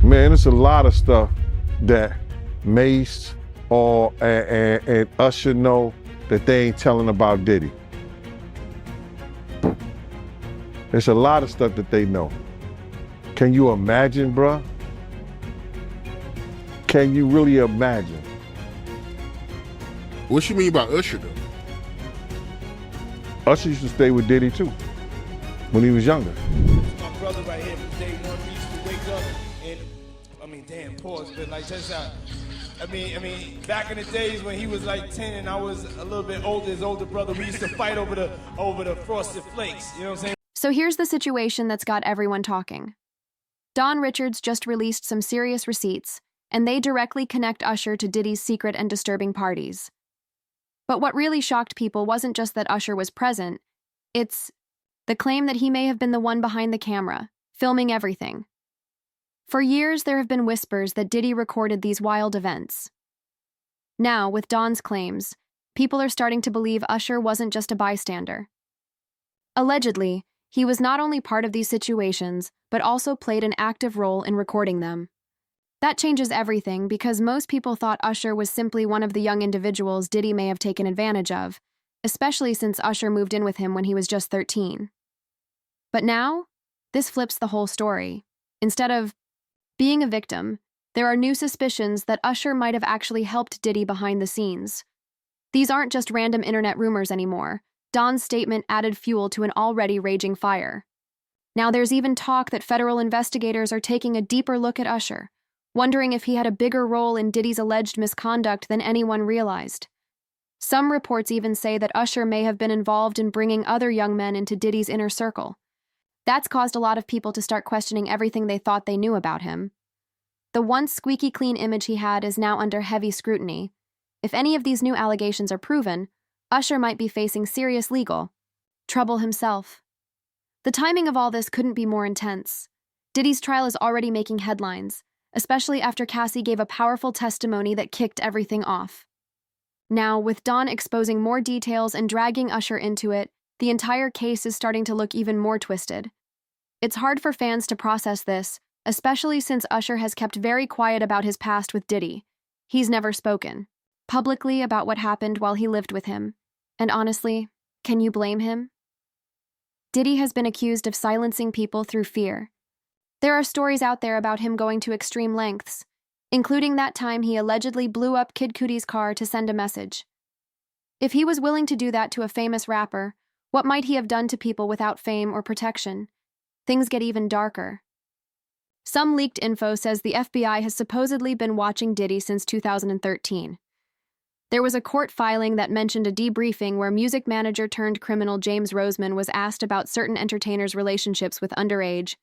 Man, it's a lot of stuff that Mace and Usher know that they ain't telling about Diddy. There's a lot of stuff that they know. Can you imagine, bruh? Can you really imagine? What you mean by Usher, though? Usher used to stay with Diddy, too, when he was younger. My brother right here from day one, we used to wake up and, damn, pause, but like just back in the days when he was like 10 and I was a little bit older, his older brother, we used to fight over the frosted flakes, you know what I'm saying? So here's the situation that's got everyone talking. Don Richards just released some serious receipts, and they directly connect Usher to Diddy's secret and disturbing parties. But what really shocked people wasn't just that Usher was present, it's the claim that he may have been the one behind the camera, filming everything. For years, there have been whispers that Diddy recorded these wild events. Now, with Don's claims, people are starting to believe Usher wasn't just a bystander. Allegedly, he was not only part of these situations, but also played an active role in recording them. That changes everything because most people thought Usher was simply one of the young individuals Diddy may have taken advantage of, especially since Usher moved in with him when he was just 13. But now, this flips the whole story. Instead of being a victim, there are new suspicions that Usher might have actually helped Diddy behind the scenes. These aren't just random internet rumors anymore. Don's statement added fuel to an already raging fire. Now there's even talk that federal investigators are taking a deeper look at Usher, wondering if he had a bigger role in Diddy's alleged misconduct than anyone realized. Some reports even say that Usher may have been involved in bringing other young men into Diddy's inner circle. That's caused a lot of people to start questioning everything they thought they knew about him. The once squeaky clean image he had is now under heavy scrutiny. If any of these new allegations are proven, Usher might be facing serious legal trouble himself. The timing of all this couldn't be more intense. Diddy's trial is already making headlines, especially after Cassie gave a powerful testimony that kicked everything off. Now, with Don exposing more details and dragging Usher into it, the entire case is starting to look even more twisted. It's hard for fans to process this, especially since Usher has kept very quiet about his past with Diddy. He's never spoken publicly about what happened while he lived with him. And honestly, can you blame him? Diddy has been accused of silencing people through fear. There are stories out there about him going to extreme lengths, including that time he allegedly blew up Kid Cudi's car to send a message. If he was willing to do that to a famous rapper, what might he have done to people without fame or protection? Things get even darker. Some leaked info says the FBI has supposedly been watching Diddy since 2013. There was a court filing that mentioned a debriefing where music manager turned criminal James Roseman was asked about certain entertainers' relationships with underage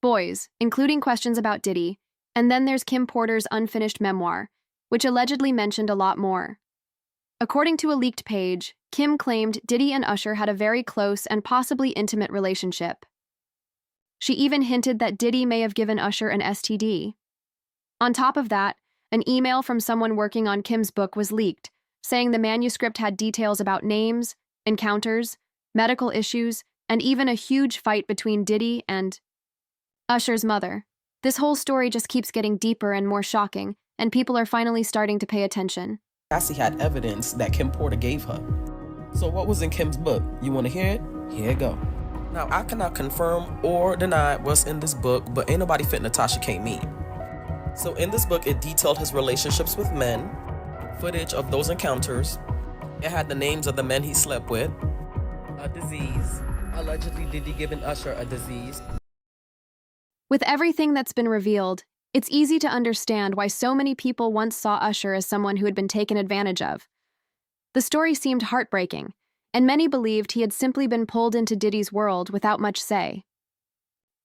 boys, including questions about Diddy, and then there's Kim Porter's unfinished memoir, which allegedly mentioned a lot more. According to a leaked page, Kim claimed Diddy and Usher had a very close and possibly intimate relationship. She even hinted that Diddy may have given Usher an STD. On top of that, an email from someone working on Kim's book was leaked, saying the manuscript had details about names, encounters, medical issues, and even a huge fight between Diddy and Usher's mother. This whole story just keeps getting deeper and more shocking, and people are finally starting to pay attention. Cassie had evidence that Kim Porter gave her. So what was in Kim's book? You want to hear it? Here it go. Now, I cannot confirm or deny what's in this book, but ain't nobody fit Natasha K. me. So in this book, it detailed his relationships with men, footage of those encounters. It had the names of the men he slept with, a disease, allegedly Diddy giving Usher a disease. With everything that's been revealed, it's easy to understand why so many people once saw Usher as someone who had been taken advantage of. The story seemed heartbreaking, and many believed he had simply been pulled into Diddy's world without much say.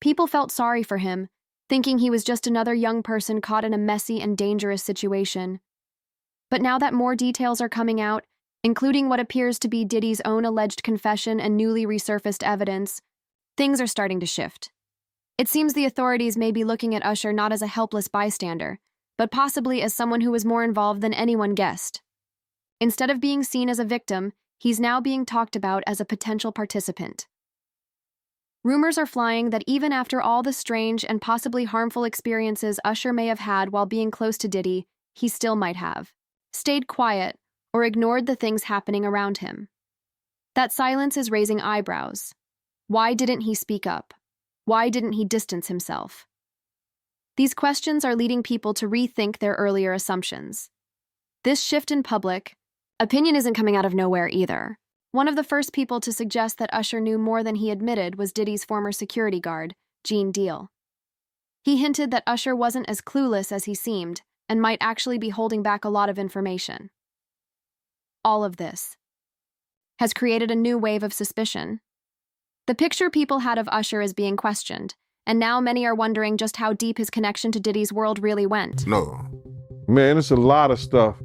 People felt sorry for him, thinking he was just another young person caught in a messy and dangerous situation. But now that more details are coming out, including what appears to be Diddy's own alleged confession and newly resurfaced evidence, things are starting to shift. It seems the authorities may be looking at Usher not as a helpless bystander, but possibly as someone who was more involved than anyone guessed. Instead of being seen as a victim, he's now being talked about as a potential participant. Rumors are flying that even after all the strange and possibly harmful experiences Usher may have had while being close to Diddy, he still might have stayed quiet or ignored the things happening around him. That silence is raising eyebrows. Why didn't he speak up? Why didn't he distance himself? These questions are leading people to rethink their earlier assumptions. This shift in public opinion isn't coming out of nowhere either. One of the first people to suggest that Usher knew more than he admitted was Diddy's former security guard, Gene Deal. He hinted that Usher wasn't as clueless as he seemed and might actually be holding back a lot of information. All of this has created a new wave of suspicion. The picture people had of Usher is being questioned, and now many are wondering just how deep his connection to Diddy's world really went. No. Man, it's a lot of stuff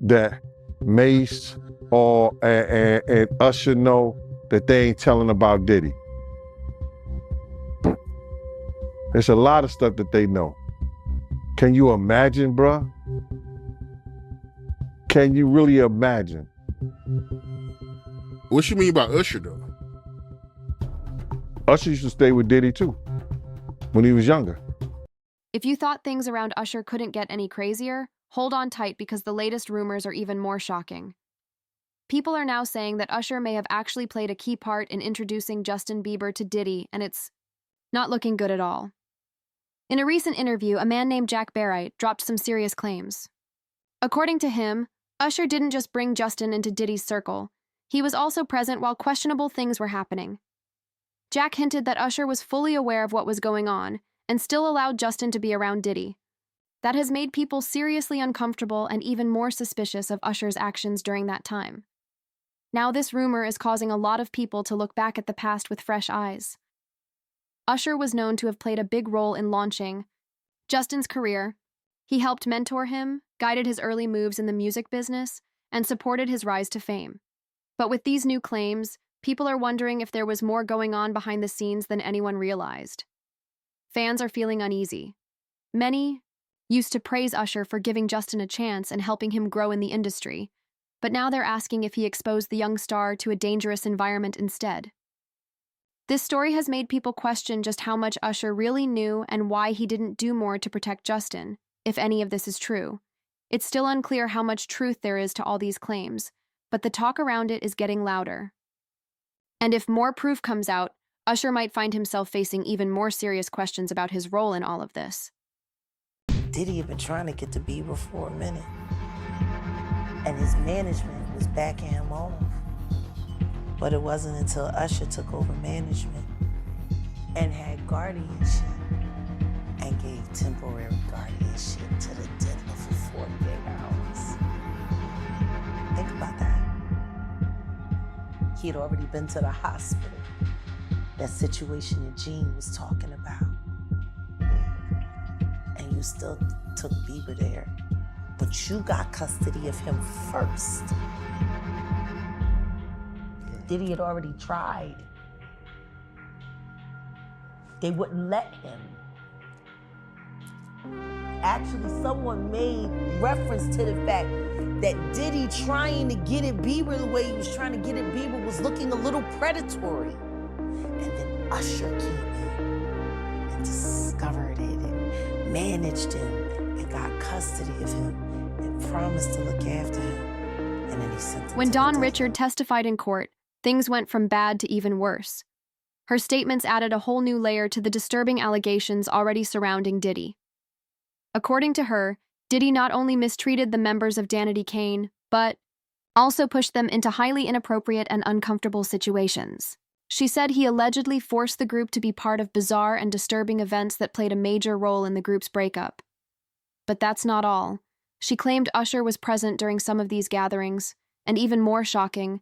that Mace and Usher know that they ain't telling about Diddy. There's a lot of stuff that they know. Can you imagine, bruh? Can you really imagine? What you mean by Usher, though? Usher used to stay with Diddy, too, when he was younger. If you thought things around Usher couldn't get any crazier, hold on tight because the latest rumors are even more shocking. People are now saying that Usher may have actually played a key part in introducing Justin Bieber to Diddy, and it's not looking good at all. In a recent interview, a man named Jack Barright dropped some serious claims. According to him, Usher didn't just bring Justin into Diddy's circle, he was also present while questionable things were happening. Jack hinted that Usher was fully aware of what was going on and still allowed Justin to be around Diddy. That has made people seriously uncomfortable and even more suspicious of Usher's actions during that time. Now this rumor is causing a lot of people to look back at the past with fresh eyes. Usher was known to have played a big role in launching Justin's career. He helped mentor him, guided his early moves in the music business, and supported his rise to fame. But with these new claims, people are wondering if there was more going on behind the scenes than anyone realized. Fans are feeling uneasy. Many used to praise Usher for giving Justin a chance and helping him grow in the industry, but now they're asking if he exposed the young star to a dangerous environment instead. This story has made people question just how much Usher really knew and why he didn't do more to protect Justin, if any of this is true. It's still unclear how much truth there is to all these claims, but the talk around it is getting louder. And if more proof comes out, Usher might find himself facing even more serious questions about his role in all of this. Diddy had been trying to get to Bieber for a minute, and his management was backing him off. But it wasn't until Usher took over management and had guardianship and gave temporary guardianship to the diddler for 48 hours. Think about that. He had already been to the hospital. That situation that Gene was talking about. And you still took Bieber there. But you got custody of him first. Diddy had already tried. They wouldn't let him. Actually, someone made reference to the fact that Diddy trying to get at Bieber the way he was trying to get at Bieber was looking a little predatory. And then Usher came in and discovered it and managed him and got custody of him and promised to look after him. And then he sent him When to Dawn the Richard testified in court, things went from bad to even worse. Her statements added a whole new layer to the disturbing allegations already surrounding Diddy. According to her, Diddy not only mistreated the members of Danity Kane, but also pushed them into highly inappropriate and uncomfortable situations. She said he allegedly forced the group to be part of bizarre and disturbing events that played a major role in the group's breakup. But that's not all. She claimed Usher was present during some of these gatherings, and even more shocking,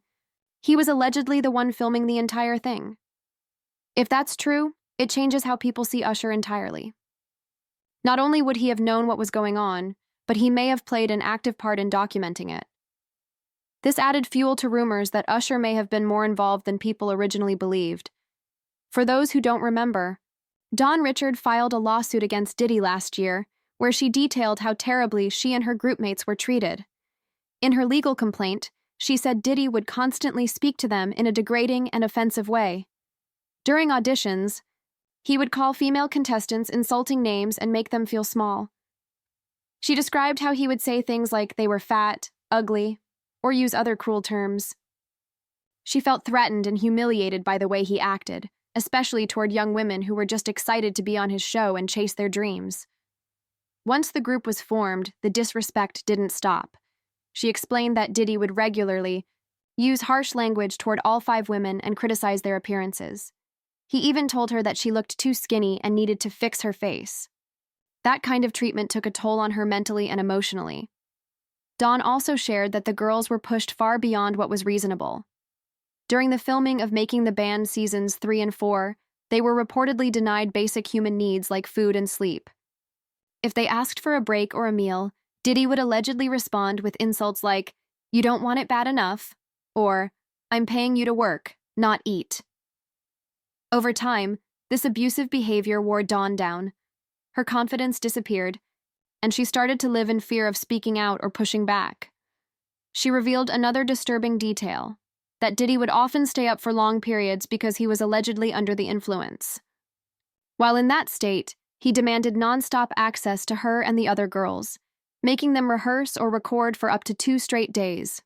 he was allegedly the one filming the entire thing. If that's true, it changes how people see Usher entirely. Not only would he have known what was going on, but he may have played an active part in documenting it. This added fuel to rumors that Usher may have been more involved than people originally believed. For those who don't remember, Dawn Richard filed a lawsuit against Diddy last year, where she detailed how terribly she and her groupmates were treated. In her legal complaint, she said Diddy would constantly speak to them in a degrading and offensive way. During auditions, he would call female contestants insulting names and make them feel small. She described how he would say things like they were fat, ugly, or use other cruel terms. She felt threatened and humiliated by the way he acted, especially toward young women who were just excited to be on his show and chase their dreams. Once the group was formed, the disrespect didn't stop. She explained that Diddy would regularly use harsh language toward all 5 women and criticize their appearances. He even told her that she looked too skinny and needed to fix her face. That kind of treatment took a toll on her mentally and emotionally. Dawn also shared that the girls were pushed far beyond what was reasonable. During the filming of Making the Band seasons 3 and 4, they were reportedly denied basic human needs like food and sleep. If they asked for a break or a meal, Diddy would allegedly respond with insults like, "You don't want it bad enough," or, "I'm paying you to work, not eat." Over time, this abusive behavior wore Dawn down. Her confidence disappeared, and she started to live in fear of speaking out or pushing back. She revealed another disturbing detail, that Diddy would often stay up for long periods because he was allegedly under the influence. While in that state, he demanded nonstop access to her and the other girls, making them rehearse or record for up to 2 straight days.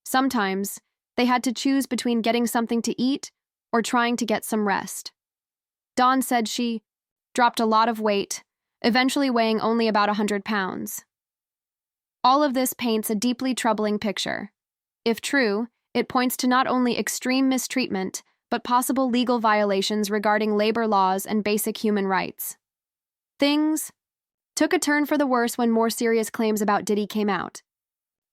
Sometimes, they had to choose between getting something to eat or trying to get some rest. Dawn said she dropped a lot of weight, eventually weighing only about 100 pounds. All of this paints a deeply troubling picture. If true, it points to not only extreme mistreatment, but possible legal violations regarding labor laws and basic human rights. Things took a turn for the worse when more serious claims about Diddy came out.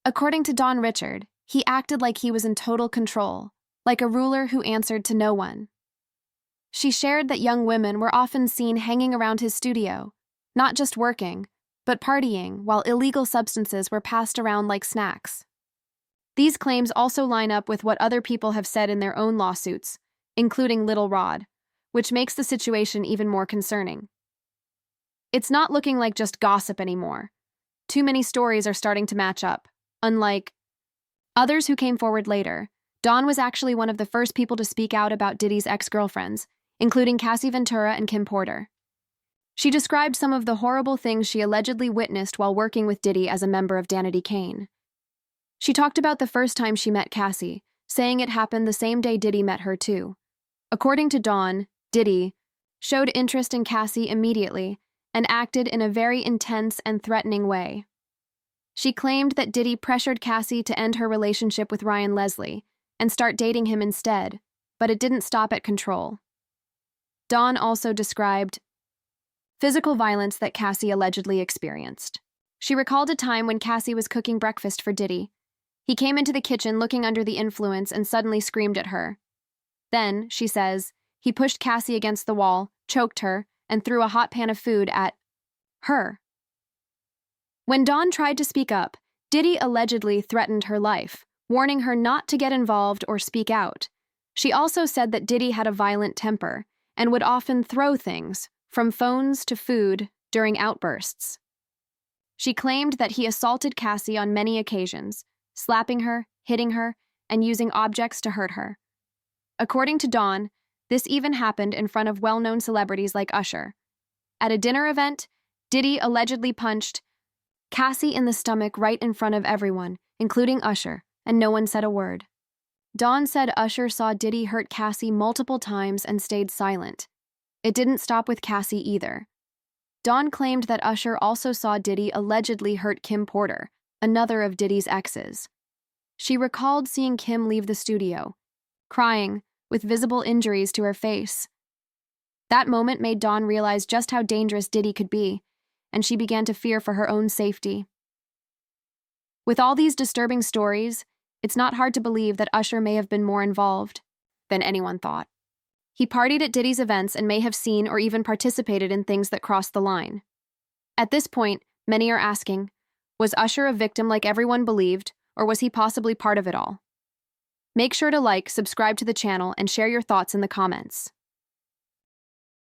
According to Don Richard, he acted like he was in total control, like a ruler who answered to no one. She shared that young women were often seen hanging around his studio, not just working, but partying while illegal substances were passed around like snacks. These claims also line up with what other people have said in their own lawsuits, including Little Rod, which makes the situation even more concerning. It's not looking like just gossip anymore. Too many stories are starting to match up. Unlike others who came forward later, Dawn was actually one of the first people to speak out about Diddy's ex-girlfriends, including Cassie Ventura and Kim Porter. She described some of the horrible things she allegedly witnessed while working with Diddy as a member of Danity Kane. She talked about the first time she met Cassie, saying it happened the same day Diddy met her too. According to Dawn, Diddy showed interest in Cassie immediately and acted in a very intense and threatening way. She claimed that Diddy pressured Cassie to end her relationship with Ryan Leslie and start dating him instead, but it didn't stop at control. Dawn also described physical violence that Cassie allegedly experienced. She recalled a time when Cassie was cooking breakfast for Diddy. He came into the kitchen looking under the influence and suddenly screamed at her. Then, she says, he pushed Cassie against the wall, choked her, and threw a hot pan of food at her. When Dawn tried to speak up, Diddy allegedly threatened her life, warning her not to get involved or speak out. She also said that Diddy had a violent temper and would often throw things, from phones to food, during outbursts. She claimed that he assaulted Cassie on many occasions, slapping her, hitting her, and using objects to hurt her. According to Dawn, this even happened in front of well-known celebrities like Usher. At a dinner event, Diddy allegedly punched Cassie in the stomach right in front of everyone, including Usher, and no one said a word. Dawn said Usher saw Diddy hurt Cassie multiple times and stayed silent. It didn't stop with Cassie either. Dawn claimed that Usher also saw Diddy allegedly hurt Kim Porter, another of Diddy's exes. She recalled seeing Kim leave the studio, crying, with visible injuries to her face. That moment made Dawn realize just how dangerous Diddy could be, and she began to fear for her own safety. With all these disturbing stories, it's not hard to believe that Usher may have been more involved than anyone thought. He partied at Diddy's events and may have seen or even participated in things that crossed the line. At this point, many are asking, was Usher a victim like everyone believed, or was he possibly part of it all? Make sure to like, subscribe to the channel, and share your thoughts in the comments.